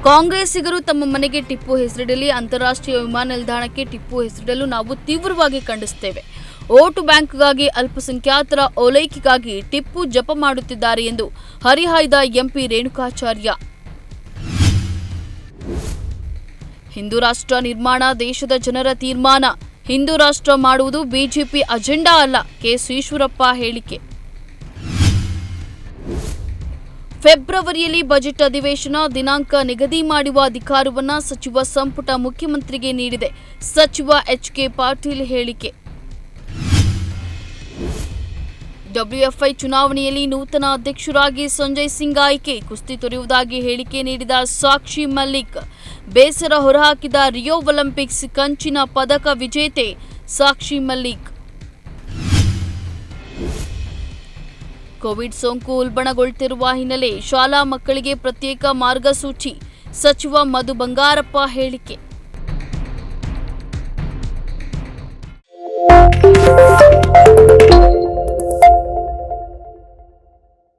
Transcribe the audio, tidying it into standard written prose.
ಕಾಂಗ್ರೆಸ್ಸಿಗರು ತಮ್ಮ ಮನೆಗೆ ಟಿಪ್ಪು ಹೆಸರಿಡಲಿ, ಅಂತಾರಾಷ್ಟ್ರೀಯ ವಿಮಾನ ನಿಲ್ದಾಣಕ್ಕೆ ಟಿಪ್ಪು ಹೆಸರಿಡಲು ನಾವು ತೀವ್ರವಾಗಿ ಖಂಡಿಸುತ್ತೇವೆ. ವೋಟು ಬ್ಯಾಂಕ್ಗಾಗಿ, ಅಲ್ಪಸಂಖ್ಯಾತರ ಓಲೈಕೆಗಾಗಿ ಟಿಪ್ಪು ಜಪ ಮಾಡುತ್ತಿದ್ದಾರೆ ಎಂದು ಹರಿಹಾಯ್ದ ಎಂಪಿ ರೇಣುಕಾಚಾರ್ಯ. ಹಿಂದೂ ರಾಷ್ಟ್ರ ನಿರ್ಮಾಣ ದೇಶದ ಜನರ ತೀರ್ಮಾನ. ಹಿಂದೂ ರಾಷ್ಟ್ರ ಮಾಡುವುದು ಬಿಜೆಪಿ ಅಜೆಂಡಾ ಅಲ್ಲ. ಕೆ.ಈಶ್ವರಪ್ಪ ಹೇಳಿಕೆ. ಫೆಬ್ರವರಿಯಲ್ಲಿ ಬಜೆಟ್ ಅಧಿವೇಶನ ದಿನಾಂಕ ನಿಗದಿ ಮಾಡುವ ಅಧಿಕಾರವನ್ನು ಸಚಿವ ಸಂಪುಟ ಮುಖ್ಯಮಂತ್ರಿಗೆ ನೀಡಿದೆ. ಸಚಿವ ಎಚ್.ಕೆ. ಪಾಟೀಲ್ ಹೇಳಿಕೆ. ಡಬ್ಲ್ಯೂಎಫ್ಐ ಚುನಾವಣೆಯಲ್ಲಿ ನೂತನ ಅಧ್ಯಕ್ಷರಾಗಿ ಸಂಜಯ್ ಸಿಂಗ್ ಆಯ್ಕೆ. ಕುಸ್ತಿ ತೊರೆಯುವುದಾಗಿ ಹೇಳಿಕೆ ನೀಡಿದ ಸಾಕ್ಷಿ ಮಲ್ಲಿಕ್. ಬೇಸರ ಹೊರಹಾಕಿದ ರಿಯೋ ಒಲಿಂಪಿಕ್ಸ್ ಕಂಚಿನ ಪದಕ ವಿಜೇತೆ ಸಾಕ್ಷಿ ಮಲ್ಲಿಕ್. ಕೋವಿಡ್ ಸೋಂಕು ಉಲ್ಬಣಗೊಳ್ಳುತ್ತಿರುವ ಹಿನ್ನೆಲೆ ಶಾಲಾ ಮಕ್ಕಳಿಗೆ ಪ್ರತ್ಯೇಕ ಮಾರ್ಗಸೂಚಿ. ಸಚಿವ ಮಧು ಬಂಗಾರಪ್ಪ ಹೇಳಿಕೆ.